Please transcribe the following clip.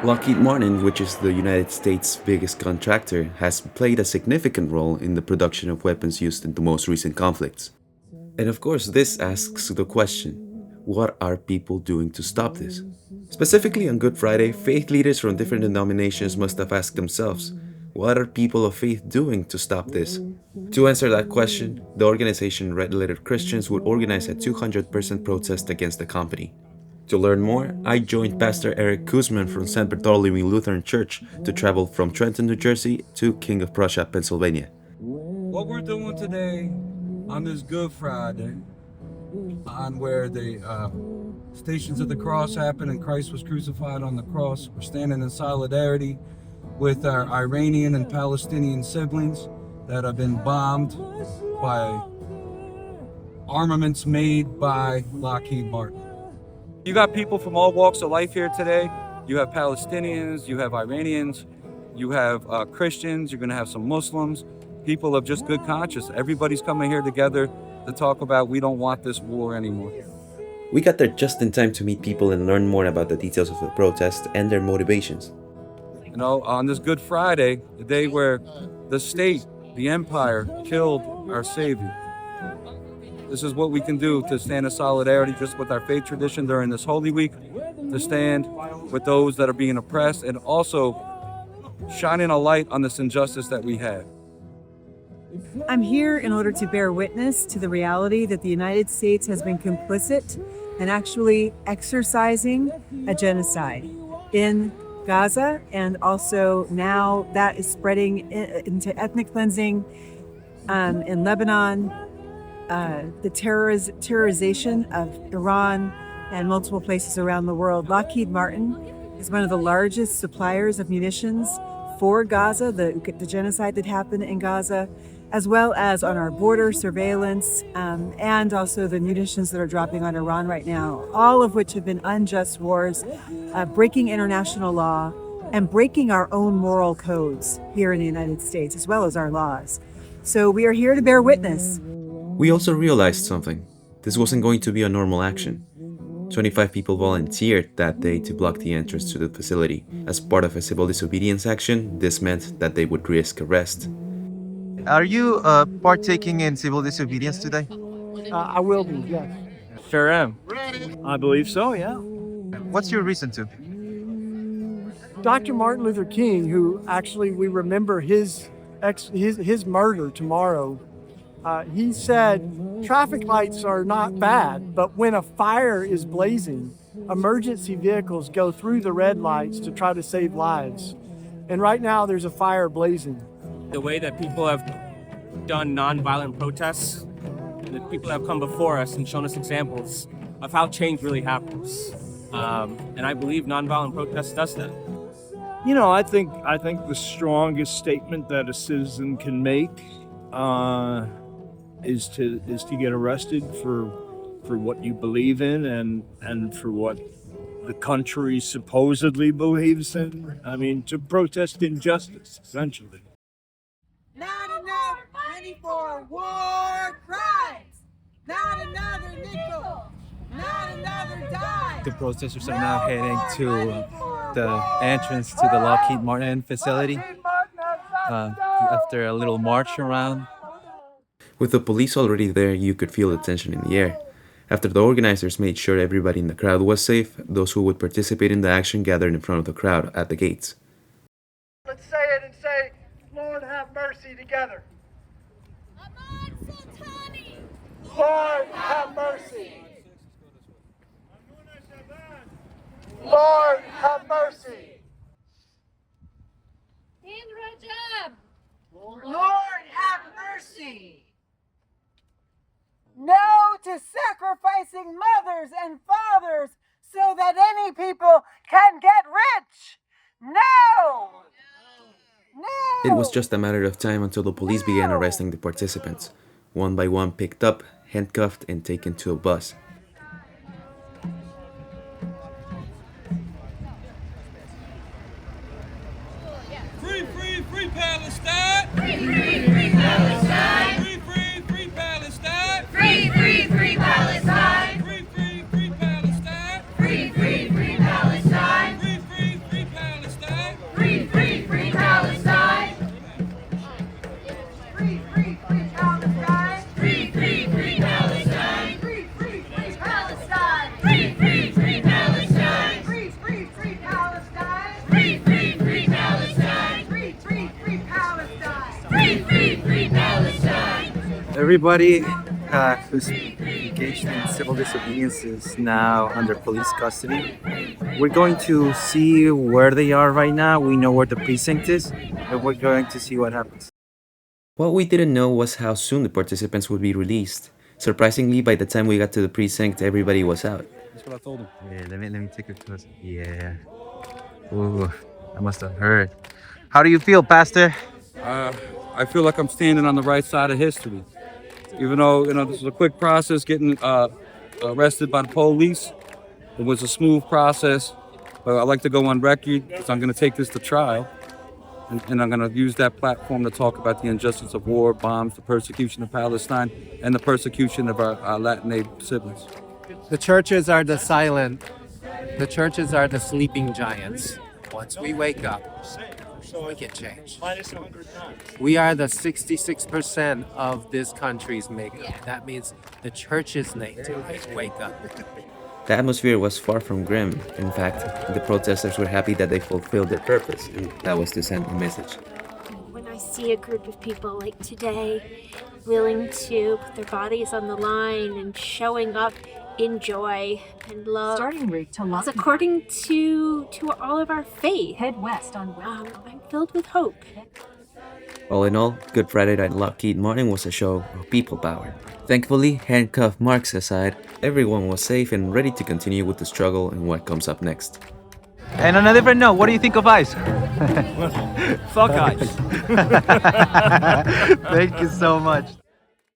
Lockheed Martin, which is the United States' biggest contractor, has played a significant role in the production of weapons used in the most recent conflicts. And of course, this asks the question, what are people doing to stop this? Specifically on Good Friday, faith leaders from different denominations must have asked themselves, what are people of faith doing to stop this? To answer that question, the organization Red Letter Christians would organize a 200-person protest against the company. To learn more, I joined Pastor Erich Kussman from St. Bartholomew Lutheran Church to travel from Trenton, New Jersey to King of Prussia, Pennsylvania. What we're doing today on this Good Friday, on where the Stations of the Cross happened and Christ was crucified on the cross, we're standing in solidarity with our Iranian and Palestinian siblings that have been bombed by armaments made by Lockheed Martin. You got people from all walks of life here today. You have Palestinians, you have Iranians, you have Christians, you're gonna have some Muslims, people of just good conscience. Everybody's coming here together to talk about we don't want this war anymore. We got there just in time to meet people and learn more about the details of the protest and their motivations. You know, on this Good Friday, the day where the state, the empire, killed our Savior. This is what we can do to stand in solidarity just with our faith tradition during this Holy Week, to stand with those that are being oppressed and also shining a light on this injustice that we have. I'm here in order to bear witness to the reality that the United States has been complicit and actually exercising a genocide in Gaza, and also now that is spreading into ethnic cleansing in Lebanon, the terrorization of Iran and multiple places around the world. Lockheed Martin is one of the largest suppliers of munitions for Gaza, the genocide that happened in Gaza, as well as on our border surveillance, and also the munitions that are dropping on Iran right now, all of which have been unjust wars, breaking international law and breaking our own moral codes here in the United States, as well as our laws. So we are here to bear witness. We also realized something. This wasn't going to be a normal action. 25 people volunteered that day to block the entrance to the facility. As part of a civil disobedience action, this meant that they would risk arrest. Are you partaking in civil disobedience today? I will be, yes. Sure am. I believe so, yeah. What's your reason to? Dr. Martin Luther King, who actually we remember his murder tomorrow, he said traffic lights are not bad, but when a fire is blazing, emergency vehicles go through the red lights to try to save lives. And right now there's a fire blazing. The way that people have done nonviolent protests, the people have come before us and shown us examples of how change really happens. And I believe nonviolent protest does that. You know, I think the strongest statement that a citizen can make is to get arrested for what you believe in and for what the country supposedly believes in. I mean, to protest injustice, essentially. Not enough money for war crimes. Not another nickel. Not another dime. The protesters are now heading to the entrance to the Lockheed Martin facility after a little march around. With the police already there, you could feel the tension in the air. After the organizers made sure everybody in the crowd was safe, those who would participate in the action gathered in front of the crowd at the gates. Let's say it and say, Lord have mercy together. Lord have mercy. Lord have mercy. Lord have mercy. No to sacrificing mothers and fathers so that any people can get rich. No! No! It was just a matter of time until the police began arresting the participants. One by one picked up, handcuffed, and taken to a bus. Free, free, free Palestine! Free, free, free Palestine! Free, free, free Palestine! Free, free, free Palestine! Free, free, free Palestine! Free, free, free Palestine! Free, free, free Palestine! Everybody who's engaged in civil disobedience is now under police custody. We're going to see where they are right now. We know where the precinct is, and we're going to see what happens. What we didn't know was how soon the participants would be released. Surprisingly, by the time we got to the precinct, everybody was out. That's what I told him. Yeah, let me take a close. Yeah. Ooh, that must have hurt. How do you feel, Pastor? I feel like I'm standing on the right side of history. Even though, this is a quick process, getting arrested by the police. It was a smooth process, but I'd like to go on record because I'm going to take this to trial. And I'm going to use that platform to talk about the injustice of war, bombs, the persecution of Palestine, and the persecution of our Latin siblings. The churches are the silent, the churches are the sleeping giants. Once we wake up, we can change. We are the 66% of this country's makeup. That means the churches need to wake up. The atmosphere was far from grim. In fact, the protesters were happy that they fulfilled their purpose, and that was to send a message. When I see a group of people like today willing to put their bodies on the line and showing up in joy and love, Starting route to Lockheed according to all of our faith, Head west on I'm filled with hope. All in all, Good Friday at Lockheed Martin was a show of people power. Thankfully, handcuffed marks aside, everyone was safe and ready to continue with the struggle and what comes up next. And on a different note, what do you think of ice? Fuck ice. Thank you so much.